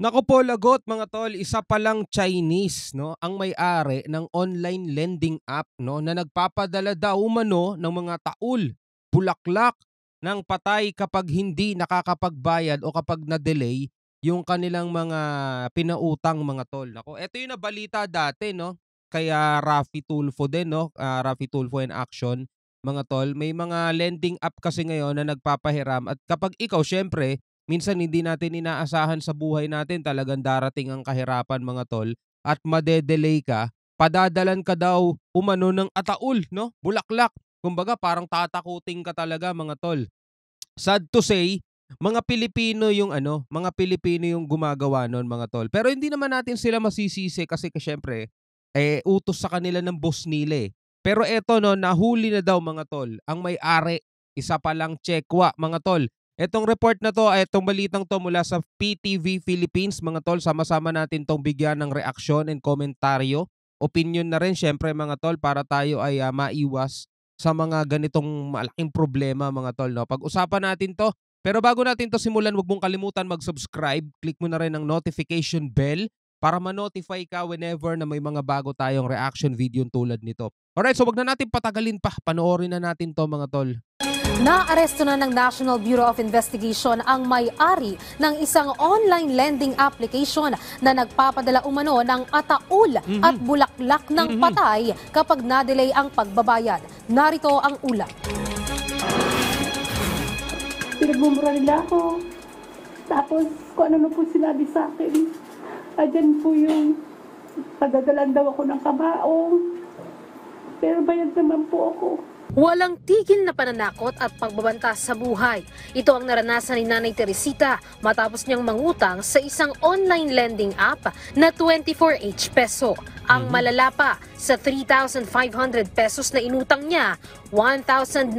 Naku po, lagot mga tol, isa palang Chinese 'no, ang may-ari ng online lending app 'no, na nagpapadala daw umano ng mga taul, bulaklak ng patay kapag hindi nakakapagbayad o kapag na-delay yung kanilang mga pinautang mga tol. Naku, eto yung nabalita dati 'no, kaya Raffy Tulfo din 'no, Raffy Tulfo in action mga tol. May mga lending app kasi ngayon na nagpapahiram at kapag ikaw siyempre minsan hindi natin inaasahan sa buhay natin talagang darating ang kahirapan mga tol at made-delay ka, padadalan ka daw umano ng ataul 'no, bulaklak. Kumbaga parang tatakutin ka talaga mga tol. Sad to say, mga Pilipino yung ano, mga Pilipino yung gumagawa nun mga tol. Pero hindi naman natin sila masisisi kasi siyempre, utos sa kanila ng boss nila, eh. Pero eto 'no, nahuli na daw mga tol, ang may-ari, isa palang Chekwa mga tol. Etong report na 'to, etong balitang 'to mula sa PTV Philippines mga tol, sama-sama natin 'tong bigyan ng reaksyon and komentaryo. Opinyon na rin siyempre mga tol para tayo ay, maiwas sa mga ganitong malaking problema mga tol 'no. Pag-usapan natin 'to, pero bago natin 'to simulan, wag mong kalimutan mag-subscribe, click mo na rin ang notification bell para ma-notify ka whenever na may mga bago tayong reaction video tulad nito. Alright, so wag na natin patagalin pa, panoorin na natin 'to mga tol. Naaresto na ng National Bureau of Investigation ang may-ari ng isang online lending application na nagpapadala umano ng ataul at bulaklak ng patay kapag na-delay ang pagbabayad. Narito ang ulat. Pinagmumura nila ako. Tapos kung ano po sinabi sa akin. Andyan po yung padadalan daw ako ng kabaong. Pero bayad naman po ako. Walang tigil na pananakot at pagbabanta sa buhay. Ito ang naranasan ni Nanay Teresita matapos niyang mangutang sa isang online lending app na 24H peso. Ang malala pa, sa 3,500 pesos na inutang niya, 1,900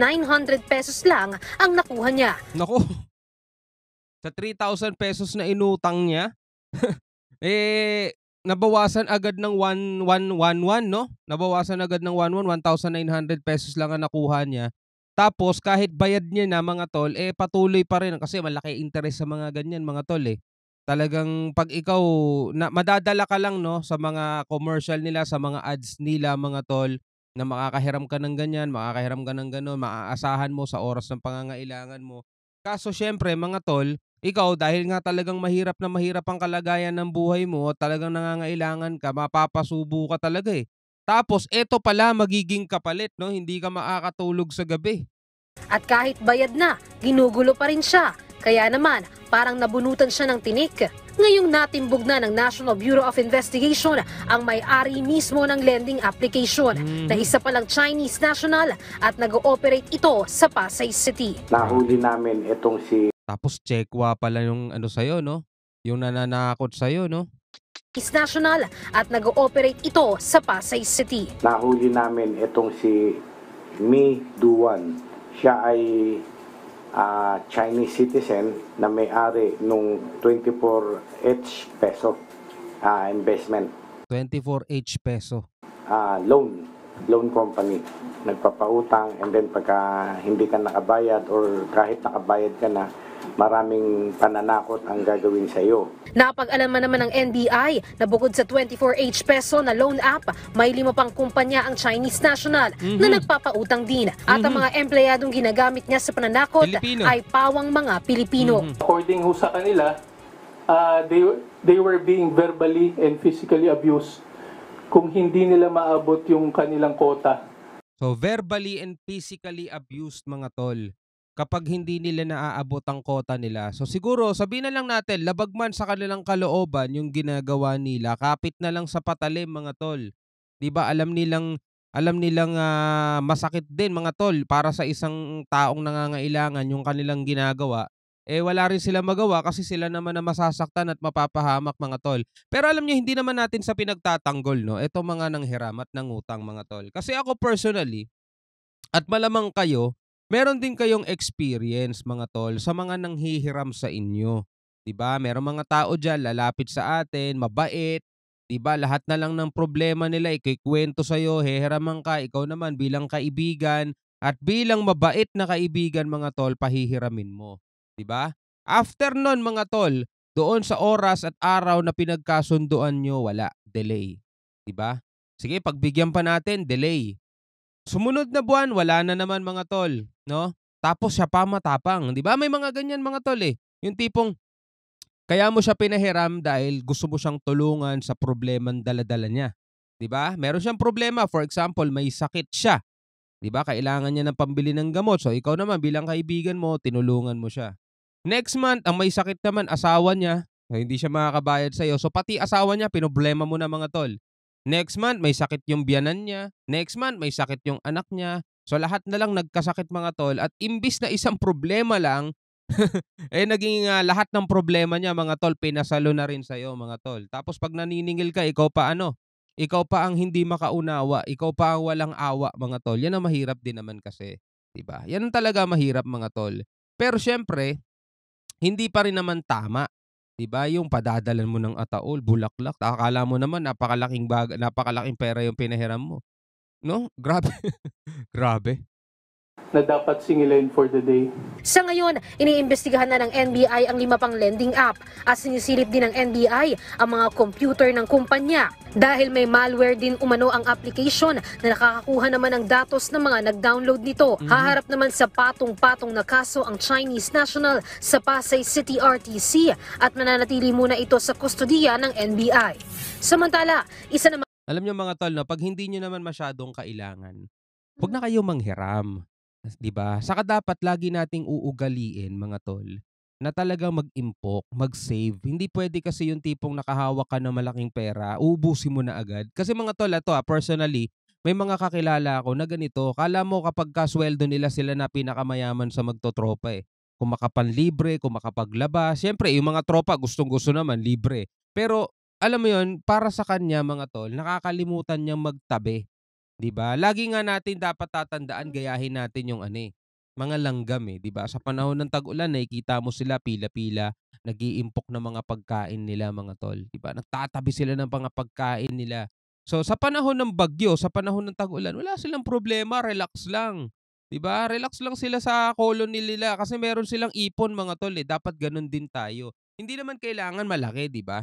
pesos lang ang nakuha niya. Naku, sa 3,000 pesos na inutang niya, nabawasan agad ng 1,111 'no? Nabawasan agad ng 1,900 pesos lang ang nakuha niya. Tapos kahit bayad niya na mga tol, patuloy pa rin kasi malaki interest sa mga ganyan mga tol, eh. Talagang 'pag ikaw madadala ka lang 'no, sa mga commercial nila, sa mga ads nila mga tol, na makakahiram ka ng ganyan, makakahiram ka ng gano'n, maaasahan mo sa oras ng pangangailangan mo. Kaso siyempre mga tol, ikaw dahil nga talagang mahirap na mahirap ang kalagayan ng buhay mo at talagang nangangailangan ka, mapapasubo ka talaga, eh. Tapos eto pala magiging kapalit 'no, hindi ka makakatulog sa gabi. At kahit bayad na, ginugulo pa rin siya. Kaya naman, parang nabunutan siya ng tinik. Ngayong natimbog na ng National Bureau of Investigation ang may-ari mismo ng lending application na isa palang Chinese national at nag-ooperate ito sa Pasay City. Nahuli namin itong si Tapos Chekwa pala yung ano sa'yo 'no, yung nananakot sa'yo 'no? Chinese national at nag-ooperate ito sa Pasay City. nahuli namin itong si Mi Duan. Siya ay Chinese citizen na may-ari nung 24H peso investment 24H peso. loan company. Nagpapautang and then pagka hindi ka nakabayad or kahit nakabayad ka na, maraming pananakot ang gagawin sa iyo. Napag-alaman naman ng NBI na bukod sa 24H peso na loan app, may 5 pang kumpanya ang Chinese national na nagpapautang din. At ang mga empleyadong ginagamit niya sa pananakot Pilipino. ay pawang mga Pilipino. According ho sa kanila, they were being verbally and physically abused kung hindi nila maabot yung kanilang quota. So verbally and physically abused mga tol, kapag hindi nila naaabot ang kota nila. So siguro sabihin na lang natin, labag man sa kanilang kalooban yung ginagawa nila, kapit na lang sa patalim mga tol. 'Di ba alam nilang masakit din mga tol para sa isang taong nangangailangan yung kanilang ginagawa. Wala rin sila magawa kasi sila naman na masasaktan at mapapahamak mga tol. Pero alam niyo hindi naman natin sa pinagtatanggol 'no, etong mga nanghiram at nangutang mga tol. Kasi ako personally, at malamang kayo, meron din kayong experience mga tol sa mga nanghihiram sa inyo. 'Di ba? Merong mga tao diyan lalapit sa atin, mabait, 'di ba? Lahat na lang ng problema nila ikukuwento sa iyo, hehiraman ka, ikaw naman bilang kaibigan at bilang mabait na kaibigan mga tol, pahihiramin mo, 'di ba? After nun mga tol, Doon sa oras at araw na pinagkasunduan nyo, wala, delay. 'Di ba? Sige, pagbigyan pa natin, delay. Sumunod na buwan, wala na naman mga tol, no? Tapos siya pa matapang, 'di ba? May mga ganyan mga tol eh. Yung tipong kaya mo siya pinahiram dahil gusto mo siyang tulungan sa problemang dala-dala niya. 'Di ba? Meron siyang problema, for example, may sakit siya. 'Di ba? Kailangan niya ng pambili ng gamot. So ikaw naman bilang kaibigan mo, tinulungan mo siya. Next month, ang may sakit naman asawa niya, hindi siya makakabayad sa iyo. So pati asawa niya pinoblema mo na mga tol. Next month may sakit yung biyanan niya. Next month may sakit yung anak niya. So lahat na lang nagkasakit mga tol at imbis na isang problema lang naging lahat ng problema niya mga tol pinasalo na rin sa iyo mga tol. Tapos pag naniningil ka, ikaw pa ano? Ikaw pa ang hindi makaunawa, ikaw pa ang walang awa mga tol. Yan ang mahirap din naman kasi, 'di ba? Yan ang talaga mahirap mga tol. Pero syempre, hindi pa rin naman tama, 'di ba? Yung padadalan mo ng ataol, bulaklak, akala mo naman napakalaking pera yung pinahiram mo, 'no? Grabe. Grabe. na dapat singilin for the day. Sa ngayon, iniimbestigahan na ng NBI ang 5 pang lending app at sinisilip din ng NBI ang mga computer ng kumpanya. Dahil may malware din umano ang application na nakakakuha naman ng datos ng mga nag-download nito. Haharap naman sa patong-patong na kaso ang Chinese national sa Pasay City RTC at mananatili muna ito sa kustodiya ng NBI. Samantala, isa naman Alam niyo mga tol, no, pag hindi niyo naman masyadong kailangan, huwag na kayo manghiram. 'Di ba? Saka dapat lagi nating uugaliin mga tol na talagang mag-impok, mag-save. Hindi pwede kasi yung tipong nakahawak ka ng malaking pera, uubusin mo na agad. Kasi mga tol, personally, may mga kakilala ako na ganito. Kala mo kapag kasweldo nila sila na pinakamayaman sa magtotropa eh. Kung makapanlibre, kung makapaglaba. Siyempre, yung mga tropa gustong-gusto naman, libre. Pero alam mo yun, para sa kanya mga tol, nakakalimutan niyang magtabi. 'Di ba? Lagi nga natin dapat tatandaan, gayahin natin yung mga langgam 'di ba? Sa panahon ng tag-ulan nakikita mo sila pila-pila, nag-iimpok ng mga pagkain nila mga tol, 'di ba? Nagtatabi sila ng mga pagkain nila. So sa panahon ng bagyo, sa panahon ng tag-ulan, wala silang problema, relax lang. 'Di ba? Relax lang sila sa colony nila kasi meron silang ipon mga tol Dapat ganun din tayo. Hindi naman kailangan malaki, 'di ba?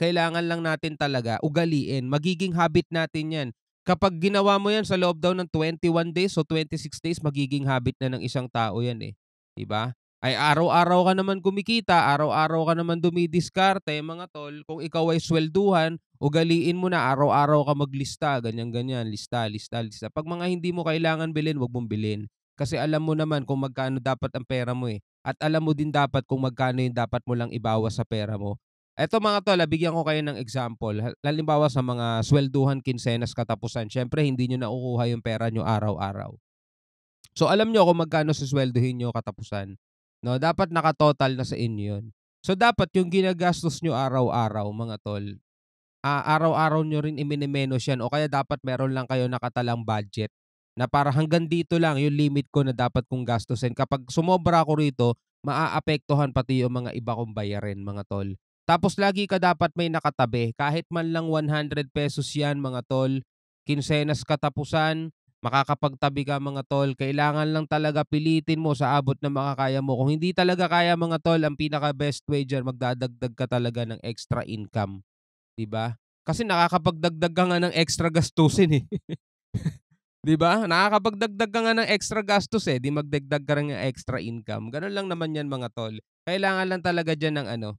Kailangan lang natin talaga ugaliin. Magiging habit natin 'yan. Kapag ginawa mo 'yan sa loob daw ng 21 days o 26 days, magiging habit na ng isang tao 'yan 'di ba? Ay araw-araw ka naman kumikita, araw-araw ka naman dumidiskarte, mga tol. Kung ikaw ay swelduhan, ugaliin mo na araw-araw ka maglista, ganyan-ganyan, lista, lista, lista. Pag mga hindi mo kailangan bilhin, wag mong bilhin. Kasi alam mo naman kung magkano dapat ang pera mo At alam mo din dapat kung magkano yung dapat mo lang ibawas sa pera mo. Eto mga tol, bigyan ko kayo ng example. Halimbawa sa mga swelduhan, kinsenas, katapusan, syempre hindi nyo nakukuha yung pera nyo araw-araw. So alam nyo kung magkano susweldohin nyo katapusan. No, dapat nakatotal na sa inyo yun. So dapat yung ginagastos nyo araw-araw mga tol, araw-araw nyo rin iminimenos yan o kaya dapat meron lang kayo nakatalang budget na para hanggang dito lang yung limit ko na dapat kong gastusin. Kapag sumobra ako rito, maaapektuhan pati yung mga iba kong bayarin mga tol. Tapos lagi ka dapat may nakatabi. Kahit man lang 100 pesos yan mga tol. Kinsenas katapusan, makakapagtabi ka mga tol. Kailangan lang talaga pilitin mo sa abot na makakaya mo. Kung hindi talaga kaya mga tol, ang pinaka best way dyan, magdadagdag ka talaga ng extra income. 'Di ba? Kasi nakakapagdagdag ka nga ng extra gastusin 'Di ba? Nakakapagdagdag ka nga ng extra gastos di magdagdag ka rin ng extra income. Ganun lang naman yan mga tol. Kailangan lang talaga dyan ng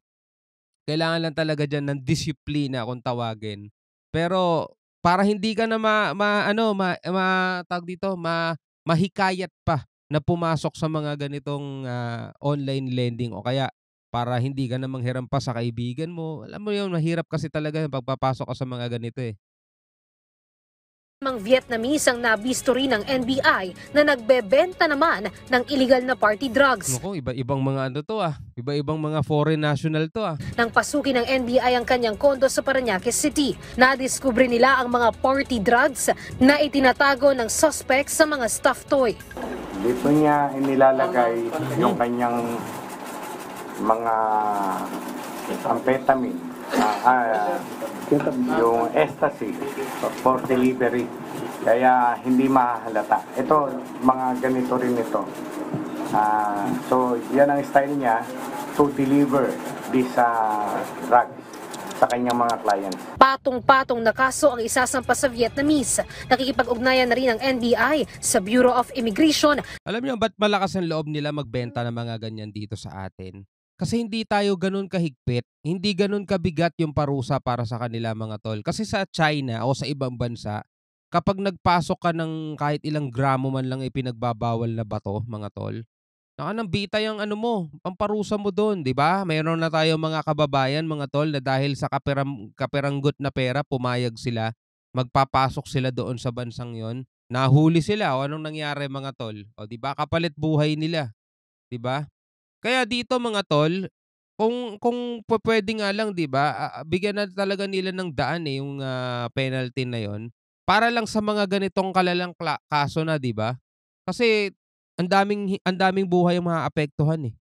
kailangan lang talaga diyan ng disiplina kung tawagin. Pero para hindi ka na tawag dito, mahikayat pa na pumasok sa mga ganitong online lending o kaya para hindi ka na manghiram pa sa kaibigan mo. Alam mo yun, mahirap kasi talaga yung pagpapasok ka sa mga ganito Mga Vietnamese ang nabisto rin ng NBI na nagbebenta naman ng illegal na party drugs. Naku, iba-ibang mga Iba-ibang mga foreign national to Nang pasukin ng NBI ang kanyang kondo sa Parañaque City, nadiskubre nila ang mga party drugs na itinatago ng suspect sa mga stuffed toy. Dito niya inilalagay yung kanyang mga amphetamine, yung ecstasy for delivery. Kaya hindi mahalata. Ito, mga ganito rin ito. So, yan ang style niya to deliver these drugs sa kanyang mga clients. Patong-patong na kaso ang isasampa sa Vietnamese. Nakikipag-ugnayan na rin ang NBI sa Bureau of Immigration. Alam niyo ba't malakas ang loob nila magbenta ng mga ganyan dito sa atin? Kasi hindi tayo ganun kahigpit, hindi ganun kabigat yung parusa para sa kanila mga tol. Kasi sa China o sa ibang bansa, kapag nagpasok ka ng kahit ilang gramo man lang ipinagbabawal na bato mga tol, nakanambita yung ano mo, pamparusa mo doon, 'di ba? Mayroon na tayong mga kababayan, mga tol, na dahil sa kaperanggot na pera, pumayag sila, magpapasok sila doon sa bansang 'yon. Nahuli sila o anong nangyari mga tol? O 'di ba kapalit buhay nila, 'di ba? Kaya dito mga tol, kung pupuwede nga lang 'di ba, bigyan na talaga nila ng daan yung penalty na 'yon para lang sa mga ganitong kalalang kaso na 'di ba? Kasi ang daming buhay ang maaapektuhan, eh.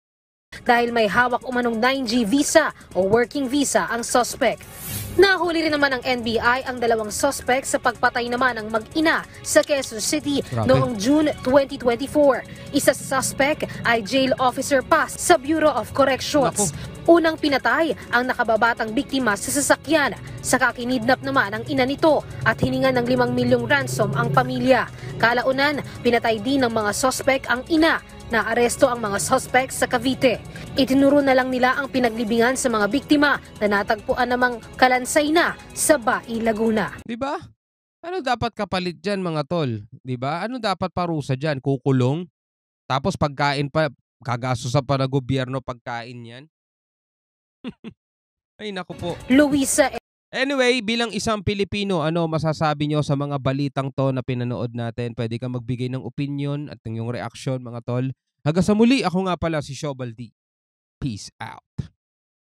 Dahil may hawak umanong 9G visa o working visa ang suspect. Nahuli rin naman ng NBI ang dalawang suspect sa pagpatay naman ng mag-ina sa Quezon City Grabe. noong June 2024. Isa sa suspect ay jail officer pa sa Bureau of Corrections. Unang pinatay ang nakababatang biktima sa sasakyan. Saka kinidnap naman ang ina nito at hiningan ng 5 milyong ransom ang pamilya. Kalaunan, pinatay din ng mga suspect ang ina. Naaresto ang mga suspect sa Cavite. Itinuro na lang nila ang pinaglibingan sa mga biktima na natagpuan namang kalansay na sa Bai, Laguna. 'Di ba? Ano dapat kapalit diyan mga tol, 'di ba? Ano dapat parusa diyan, kukulong? Tapos pagkain pa, gagastusan pa ng gobyerno pagkain 'yan? Ay naku po. Luisa Anyway, bilang isang Pilipino, ano masasabi nyo sa mga balitang to na pinanood natin? Pwede kang magbigay ng opinion at ng iyong reaksyon mga tol. Hanggang sa muli, ako nga pala si Shobal D. Peace out.